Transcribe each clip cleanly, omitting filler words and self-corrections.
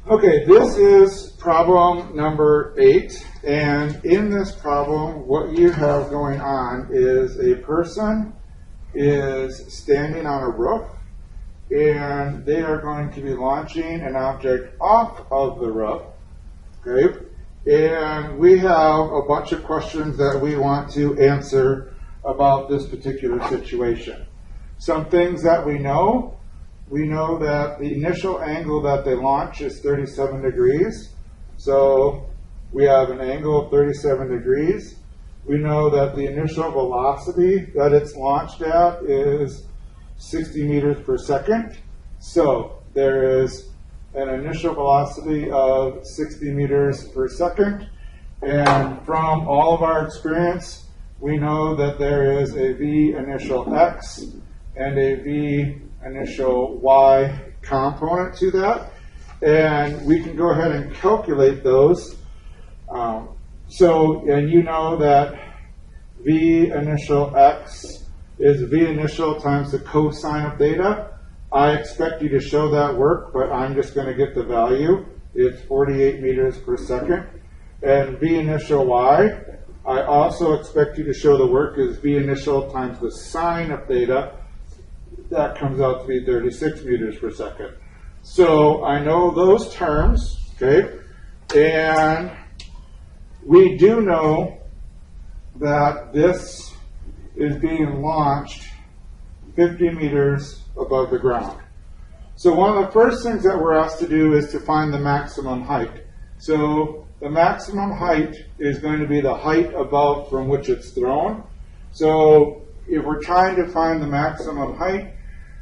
Okay, this is problem number 8, and in this problem, what you have going on is a person is standing on a roof, and they are going to be launching an object off of the roof, okay? And we have a bunch of questions that we want to answer about this particular situation. Some things that we know that the initial angle that they launch is 37 degrees. So we have an angle of 37 degrees. We know that the initial velocity that it's launched at is 60 meters per second. So there is an initial velocity of 60 meters per second. And from all of our experience, we know that there is a v initial x and a v initial y component to that, and we can go ahead and calculate those. And you know that v initial x is v initial times the cosine of theta. I expect you to show that work, but I'm just going to get the value. It's 48 meters per second. And v initial y, I also expect you to show the work is v initial times the sine of theta. That comes out to be 36 meters per second. So I know those terms, okay? And we do know that this is being launched 50 meters above the ground. So one of the first things that we're asked to do is to find the maximum height. So the maximum height is going to be the height above from which it's thrown. So if we're trying to find the maximum height,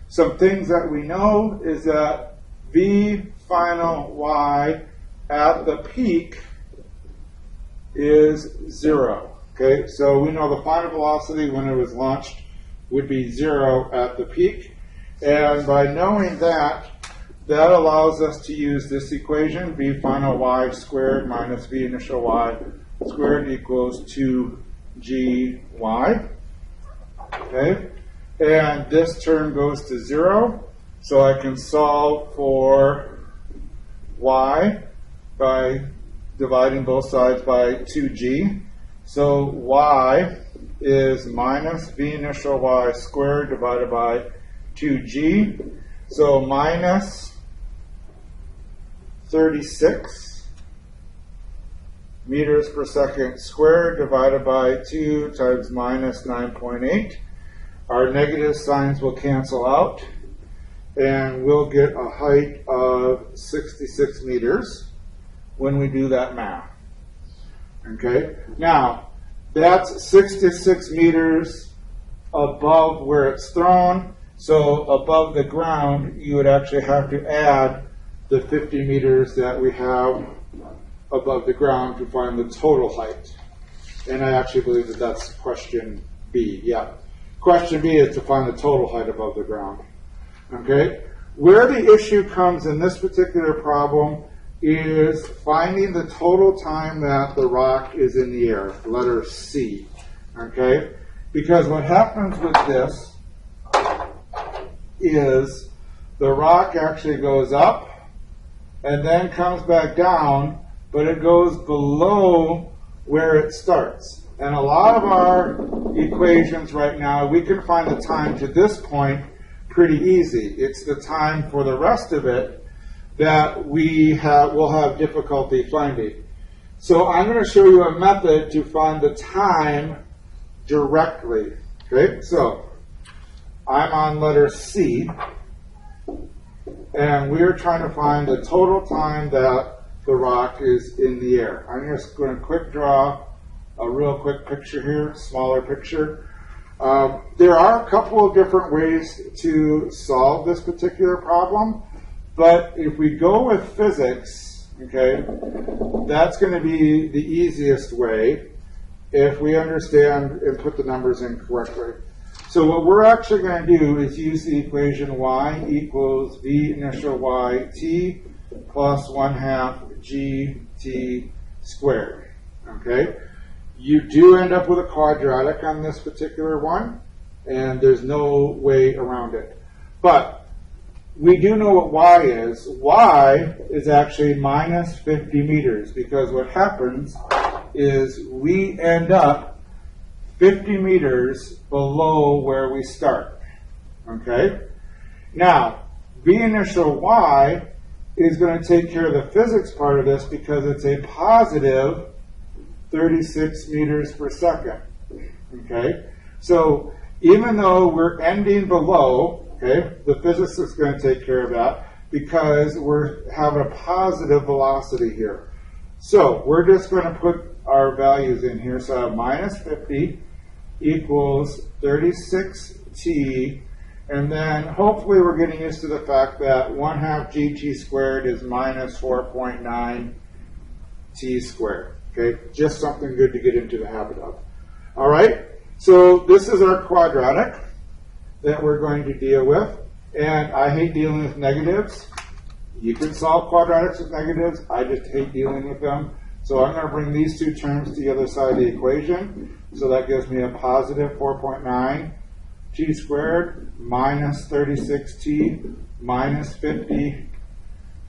some things that we know is that v final y at the peak is 0. Okay, so we know the final velocity when it was launched would be 0 at the peak. And by knowing that, that allows us to use this equation, v final y squared minus v initial y squared equals 2gy. Okay, and this term goes to 0, so I can solve for y by dividing both sides by 2g. So y is minus v initial y squared divided by 2g. So minus 36 meters per second squared divided by 2 times minus 9.8. Our negative signs will cancel out, and we'll get a height of 66 meters when we do that math. Okay, now that's 66 meters above where it's thrown. So above the ground, you would actually have to add the 50 meters that we have above the ground to find the total height. And I actually believe that that's question B. Yeah. Question B is to find the total height above the ground. Okay? Where the issue comes in this particular problem is finding the total time that the rock is in the air, letter C. Okay? Because what happens with this is the rock actually goes up and then comes back down, but it goes below where it starts. And a lot of our equations right now, we can find the time to this point pretty easy. It's the time for the rest of it that will have difficulty finding. So I'm going to show you a method to find the time directly. Okay, so I'm on letter C, and we're trying to find the total time that the rock is in the air. I'm just going to quick draw a real quick picture here, smaller picture. There are a couple of different ways to solve this particular problem, but if we go with physics, okay, that's going to be the easiest way if we understand and put the numbers in correctly. So what we're actually going to do is use the equation y equals v initial y t plus 1/2 gt squared. Okay? You do end up with a quadratic on this particular one, and there's no way around it. But we do know what y is. Y is actually minus 50 meters, because what happens is we end up 50 meters below where we start. Okay? Now, v initial y is going to take care of the physics part of this, because it's a positive 36 meters per second. Okay? So even though we're ending below, okay, the physics is going to take care of that, because we're having a positive velocity here. So we're just going to put our values in here. So I have minus 50 equals 36t. And then hopefully we're getting used to the fact that 1/2 gt squared is minus 4.9 t squared. Okay, just something good to get into the habit of. All right, so this is our quadratic that we're going to deal with. And I hate dealing with negatives. You can solve quadratics with negatives. I just hate dealing with them. So I'm going to bring these two terms to the other side of the equation. So that gives me a positive 4.9 t squared minus 36t minus 50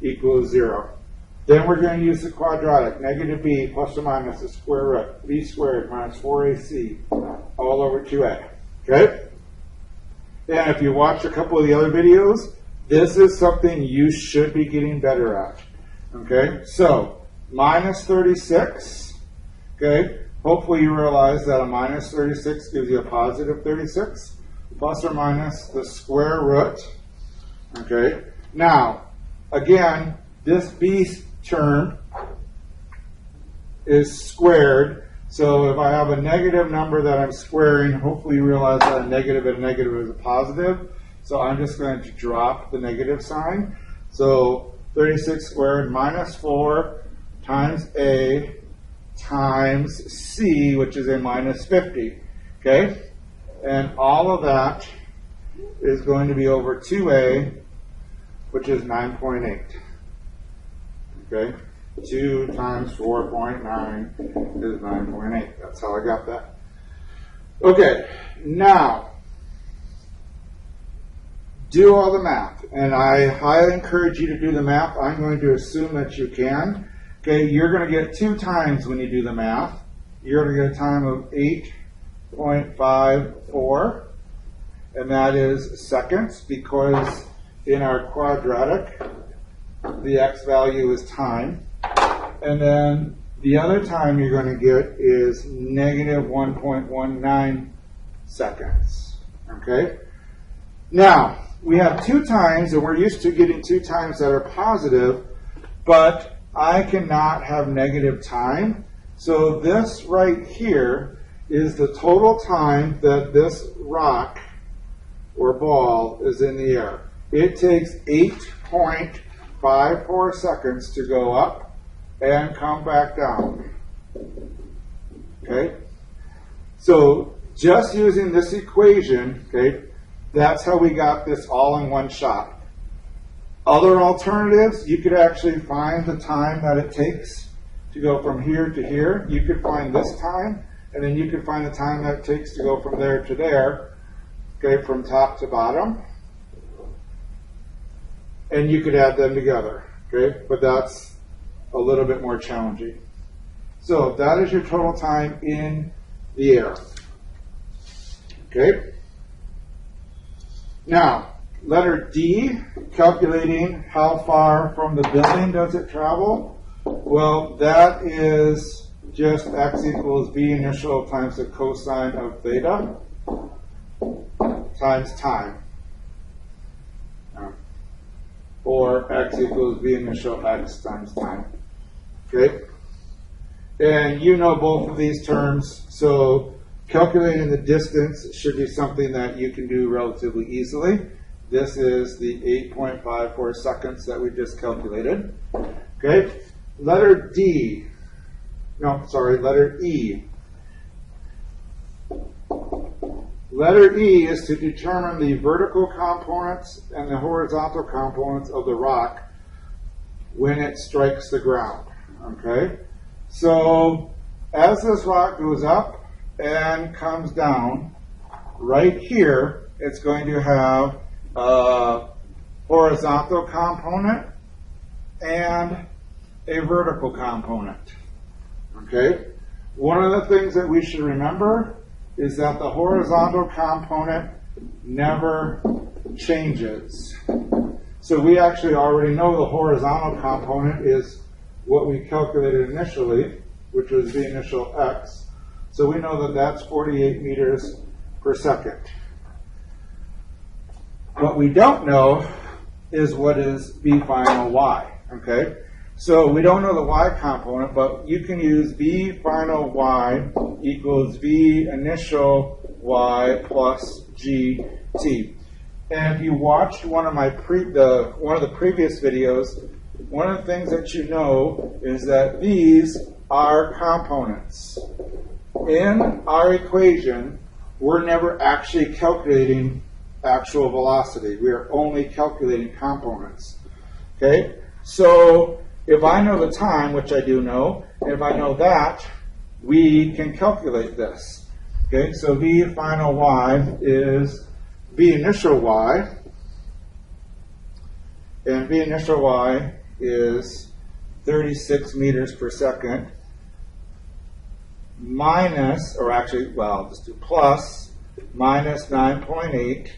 equals 0. Then we're going to use the quadratic, negative b plus or minus the square root, b squared minus 4ac all over 2a. Okay? And if you watch a couple of the other videos, this is something you should be getting better at. Okay? So, minus 36. Okay? Hopefully you realize that a minus 36 gives you a positive 36. Plus or minus the square root. Okay? Now, again, this b term is squared. So if I have a negative number that I'm squaring, hopefully you realize that a negative and a negative is a positive. So I'm just going to drop the negative sign. So 36 squared minus 4 times a times c, which is a minus 50. Okay? And all of that is going to be over 2a, which is 9.8. Okay? 2 times 4.9 is 9.8. That's how I got that. Okay, now, do all the math. And I highly encourage you to do the math. I'm going to assume that you can. Okay, you're going to get 2 times when you do the math. You're going to get a time of 8.54. And that is seconds, because in our quadratic, the x value is time. And then the other time you're going to get is negative 1.19 seconds. Okay? Now, we have 2 times, and we're used to getting 2 times that are positive, but I cannot have negative time. So this right here is the total time that this rock or ball is in the air. It takes 8.54 seconds to go up and come back down. Okay? So just using this equation, okay, that's how we got this all in one shot. Other alternatives, you could actually find the time that it takes to go from here to here. You could find this time, and then you could find the time that it takes to go from there to there, okay, from top to bottom. And you could add them together, okay? But that's a little bit more challenging. So that is your total time in the air. Okay? Now, letter D, calculating how far from the building does it travel. Well, that is just x equals v initial times the cosine of theta times time. Or x equals v initial x times time. Okay? And you know both of these terms, so calculating the distance should be something that you can do relatively easily. This is the 8.54 seconds that we just calculated. Okay? Letter D. No, sorry, letter E. Letter E is to determine the vertical components and the horizontal components of the rock when it strikes the ground. Okay? So, as this rock goes up and comes down, right here, it's going to have horizontal component and a vertical component. Okay? One of the things that we should remember is that the horizontal component never changes. So we actually already know the horizontal component is what we calculated initially, which was the initial x. So we know that that's 48 meters per second. What we don't know is what is v final y, okay? So we don't know the y component, but you can use v final y equals v initial y plus gt. And if you watched one of the previous videos, one of the things that you know is that these are components. In our equation, we're never actually calculating actual velocity. We are only calculating components. Okay? So if I know the time, which I do know, if I know that, we can calculate this. Okay? So v final y is v initial y, and v initial y is 36 meters per second minus, or actually, well, I'll just do plus, minus 9.8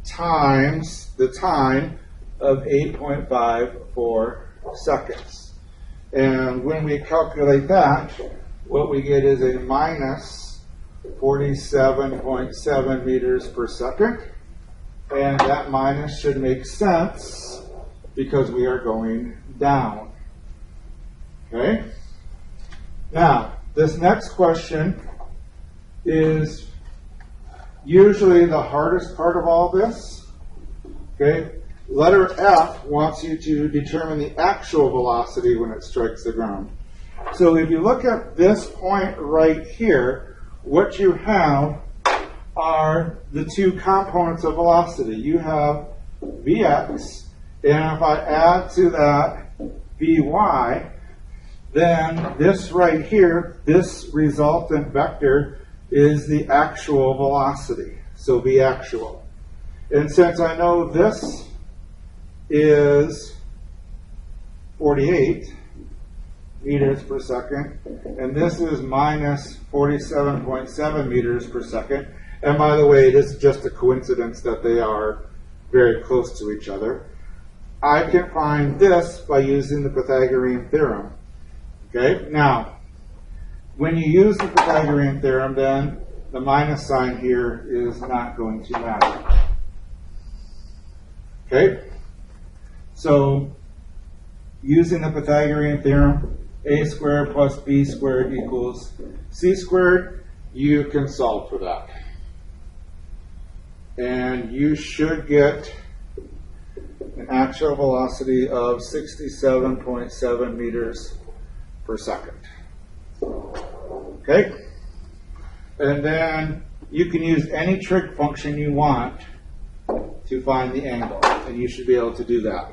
times the time of 8.54 seconds. And when we calculate that, what we get is a minus 47.7 meters per second. And that minus should make sense because we are going down. Okay? Now, this next question is usually the hardest part of all this. Okay? Letter F wants you to determine the actual velocity when it strikes the ground. So if you look at this point right here, what you have are the two components of velocity. You have Vx, and if I add to that Vy, then this right here, this resultant vector, is the actual velocity. So V actual. And since I know this is 48 meters per second, and this is minus 47.7 meters per second, and by the way, it is just a coincidence that they are very close to each other, I can find this by using the Pythagorean theorem. Okay, now, when you use the Pythagorean theorem, then the minus sign here is not going to matter. Okay, so using the Pythagorean theorem, a squared plus b squared equals c squared, you can solve for that. And you should get an actual velocity of 67.7 meters per second. Okay? And then you can use any trig function you want to find the angle, and you should be able to do that.